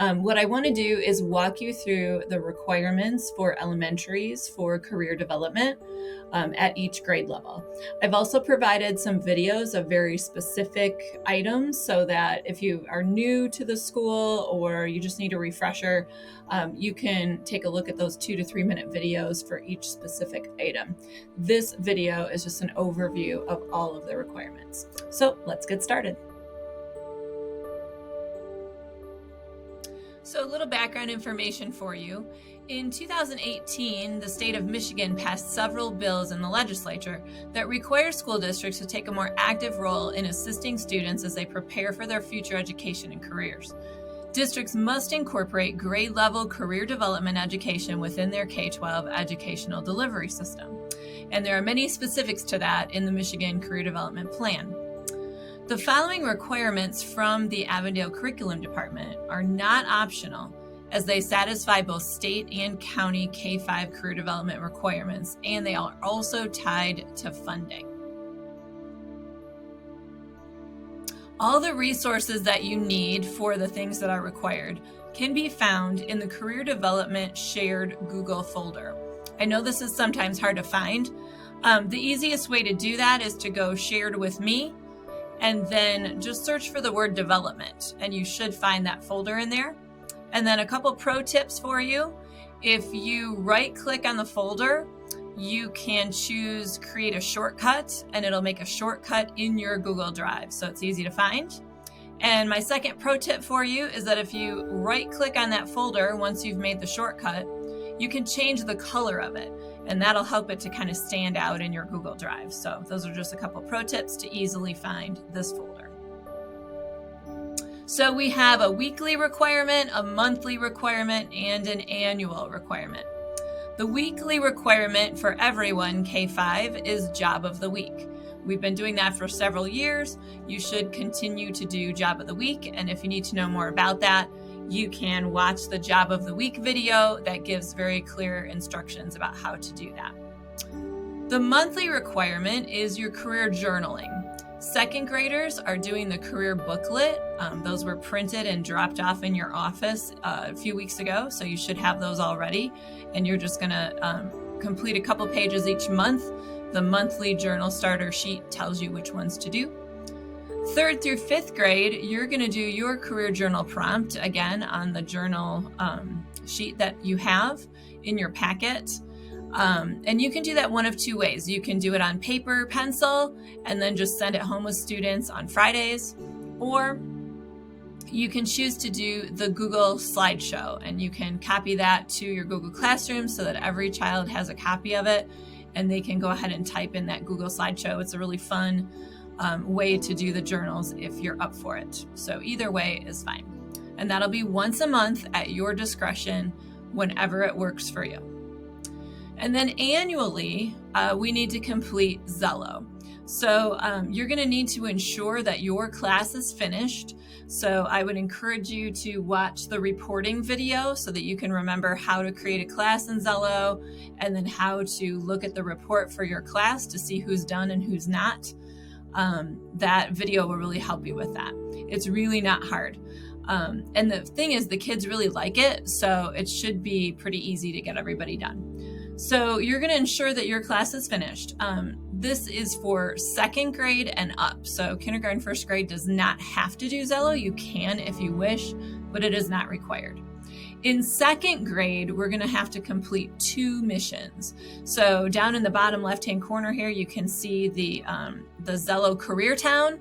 What I want to do is walk you through the requirements for elementaries for career development at each grade level. I've also provided some videos of very specific items so that if you are new to the school or you just need a refresher, you can take a look at those 2 to 3 minute videos for each specific item. This video is just an overview of all of the requirements. So let's get started. So a little background information for you. In 2018, the state of Michigan passed several bills in the legislature that require school districts to take a more active role in assisting students as they prepare for their future education and careers. Districts must incorporate grade-level career development education within their K-12 educational delivery system. And there are many specifics to that in the Michigan Career Development Plan. The following requirements from the Avondale Curriculum Department are not optional, as they satisfy both state and county K-5 career development requirements, and they are also tied to funding. All the resources that you need for the things that are required can be found in the Career Development Shared Google folder. I know this is sometimes hard to find. The easiest way to do that is to go Shared with Me, and then just search for the word development, and you should find that folder in there. And then a couple pro tips for you. If you right click on the folder, you can choose create a shortcut, and it'll make a shortcut in your Google Drive, so it's easy to find. And my second pro tip for you is that if you right click on that folder once you've made the shortcut, you can change the color of it, and that'll help it to kind of stand out in your Google Drive. So those are just a couple pro tips to easily find this folder. So we have a weekly requirement, a monthly requirement, and an annual requirement. The weekly requirement for everyone, K-5, is Job of the Week. We've been doing that for several years. You should continue to do Job of the Week, and if you need to know more about that, you can watch the Job of the Week video that gives very clear instructions about how to do that. The monthly requirement is your career journaling. Second graders are doing the career booklet. Those were printed and dropped off in your office a few weeks ago, so you should have those already. And you're just going to complete a couple pages each month. The monthly journal starter sheet tells you which ones to do. Third through fifth grade, you're going to do your career journal prompt, again, on the journal sheet that you have in your packet. And you can do that one of two ways. You can do it on paper, pencil, and then just send it home with students on Fridays. Or you can choose to do the Google slideshow, and you can copy that to your Google Classroom so that every child has a copy of it, and they can go ahead and type in that Google slideshow. It's a really fun way to do the journals if you're up for it. So either way is fine. And that'll be once a month at your discretion whenever it works for you. And then annually, we need to complete Zello. So you're going to need to ensure that your class is finished. So I would encourage you to watch the reporting video so that you can remember how to create a class in Zello, and then how to look at the report for your class to see who's done and who's not. That video will really help you with that. It's really not hard. And the thing is, the kids really like it, so it should be pretty easy to get everybody done. So you're going to ensure that your class is finished. This is for second grade and up. So kindergarten, first grade does not have to do Zello. You can if you wish, but it is not required. In second grade, we're going to have to complete 2 missions. So down in the bottom left-hand corner here, you can see the Zello Career Town,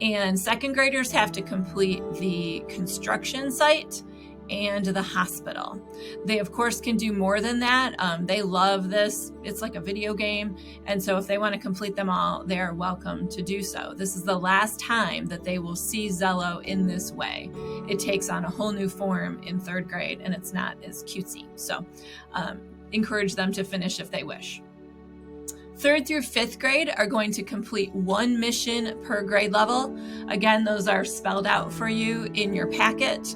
and second graders have to complete the construction site and the hospital. They, of course, can do more than that. They love this. It's like a video game. And so if they want to complete them all, they are welcome to do so. This is the last time that they will see Zello in this way. It takes on a whole new form in third grade, and it's not as cutesy. So encourage them to finish if they wish. Third through fifth grade are going to complete 1 mission per grade level. Again, those are spelled out for you in your packet.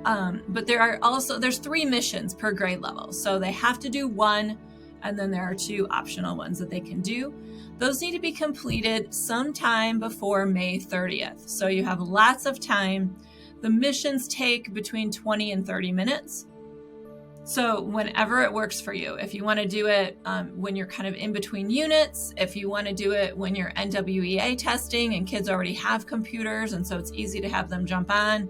But there's 3 missions per grade level. So they have to do 1, and then there are 2 optional ones that they can do. Those need to be completed sometime before May 30th. So you have lots of time. The missions take between 20 and 30 minutes. So whenever it works for you, if you want to do it when you're kind of in between units, if you want to do it when you're NWEA testing and kids already have computers and so it's easy to have them jump on,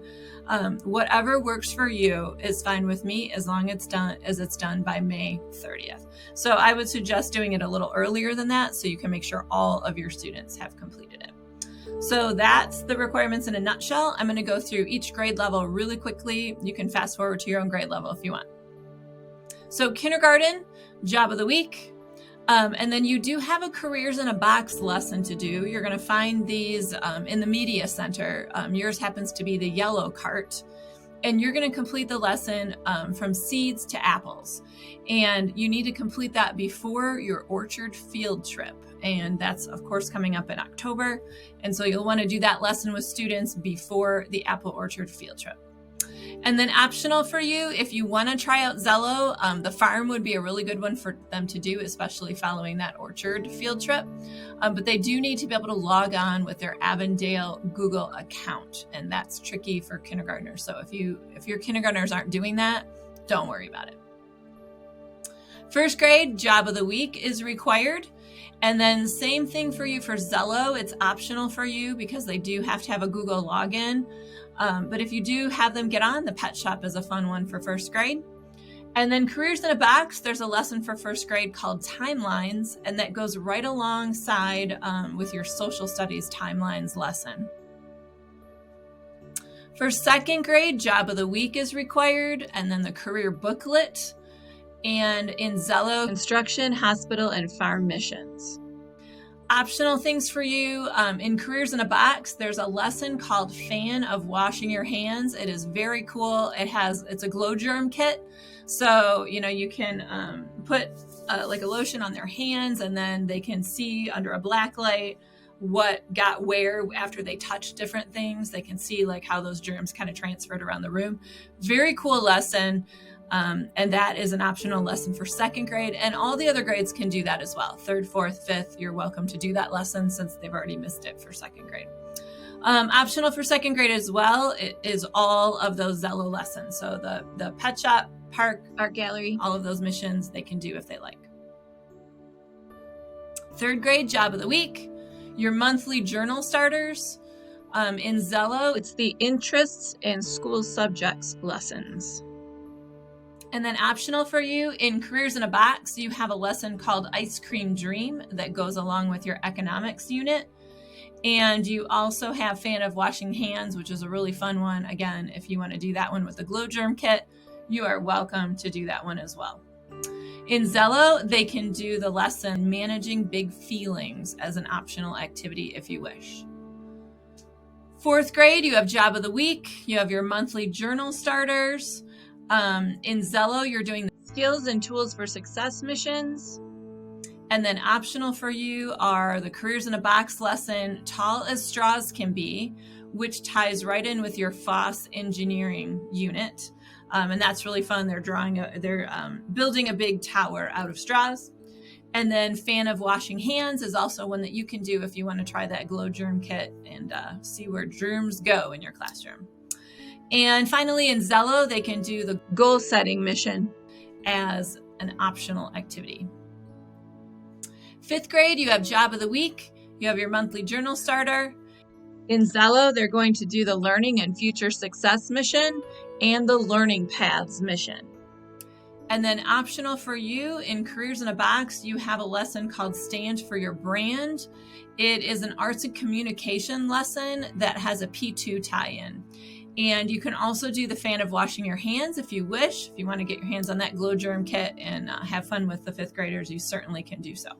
whatever works for you is fine with me as long as it's done by May 30th. So I would suggest doing it a little earlier than that so you can make sure all of your students have completed it. So that's the requirements in a nutshell. I'm going to go through each grade level really quickly. You can fast forward to your own grade level if you want. So kindergarten, job of the week. And then you do have a careers in a box lesson to do. You're going to find these in the media center. Yours happens to be the yellow cart. And you're going to complete the lesson from seeds to apples. And you need to complete that before your orchard field trip. And that's, of course, coming up in October. And so you'll want to do that lesson with students before the apple orchard field trip. And then optional for you, if you want to try out Zello, the farm would be a really good one for them to do, especially following that orchard field trip. But they do need to be able to log on with their Avondale Google account, and that's tricky for kindergartners. So if your kindergartners aren't doing that, don't worry about it. First grade, job of the week is required. And then same thing for you for Zello. It's optional for you because they do have to have a Google login. But if you do have them get on, the pet shop is a fun one for first grade. And then careers in a box, there's a lesson for first grade called timelines, and that goes right alongside with your social studies timelines lesson. For second grade, job of the week is required, and then the career booklet. And in Zello, construction, hospital, and farm missions. Optional things for you, in Careers in a Box, there's a lesson called Fan of Washing Your Hands. It is very cool. It's a glow germ kit. So, you can put like a lotion on their hands and then they can see under a black light what got where after they touched different things. They can see like how those germs kind of transferred around the room. Very cool lesson. And that is an optional lesson for second grade, and all the other grades can do that as well. Third, fourth, fifth, you're welcome to do that lesson since they've already missed it for second grade. Optional for second grade as well, it is all of those Zello lessons. So the pet shop, park, art gallery, all of those missions they can do if they like. Third grade, job of the week, your monthly journal starters. In Zello, it's the interests and school subjects lessons. And then optional for you, in Careers in a Box, you have a lesson called Ice Cream Dream that goes along with your economics unit. And you also have Fan of Washing Hands, which is a really fun one. Again, if you want to do that one with the glow germ kit, you are welcome to do that one as well. In Zello, they can do the lesson Managing Big Feelings as an optional activity if you wish. Fourth grade, you have Job of the Week. You have your monthly journal starters. In Zello, you're doing the Skills and Tools for Success missions. And then optional for you are the Careers in a Box lesson, Tall as Straws Can Be, which ties right in with your FOSS engineering unit. And that's really fun. They're building a big tower out of straws. And then Fan of Washing Hands is also one that you can do if you want to try that glow germ kit and see where germs go in your classroom. And finally, in Zello, they can do the goal setting mission as an optional activity. Fifth grade, you have Job of the Week. You have your monthly journal starter. In Zello, they're going to do the Learning and Future Success mission and the Learning Paths mission. And then optional for you, in Careers in a Box, you have a lesson called Stand for Your Brand. It is an arts and communication lesson that has a P2 tie-in. And you can also do the Fan of Washing Your Hands if you wish. If you want to get your hands on that glow germ kit and have fun with the fifth graders, you certainly can do so.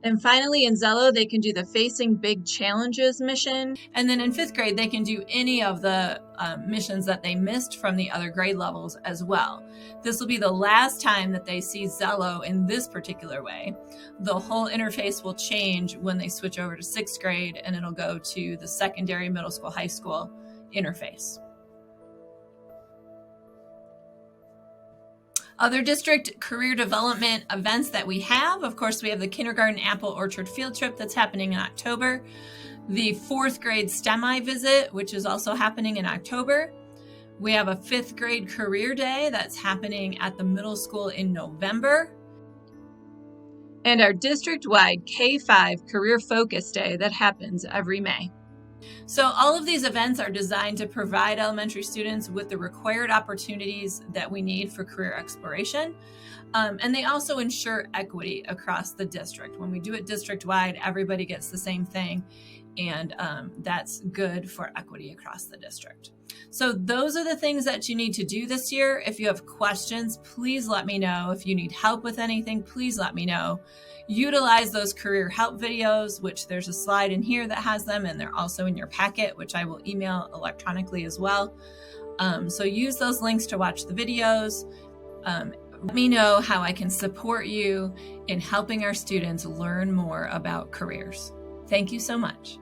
And finally, in Zello, they can do the Facing Big Challenges mission. And then in fifth grade, they can do any of the missions that they missed from the other grade levels as well. This will be the last time that they see Zello in this particular way. The whole interface will change when they switch over to sixth grade, and it'll go to the secondary, middle school, high school interface. Other district career development events that we have, of course, we have the Kindergarten Apple Orchard Field Trip that's happening in October. the 4th grade STEMI visit, which is also happening in October. We have a 5th grade career day that's happening at the middle school in November. And our district-wide K-5 Career Focus Day that happens every May. So all of these events are designed to provide elementary students with the required opportunities that we need for career exploration. And they also ensure equity across the district. When we do it district-wide, everybody gets the same thing, and that's good for equity across the district. So those are the things that you need to do this year. If you have questions, please let me know. If you need help with anything, please let me know. Utilize those career help videos, which there's a slide in here that has them, and they're also in your packet, which I will email electronically as well. So use those links to watch the videos. Let me know how I can support you in helping our students learn more about careers. Thank you so much.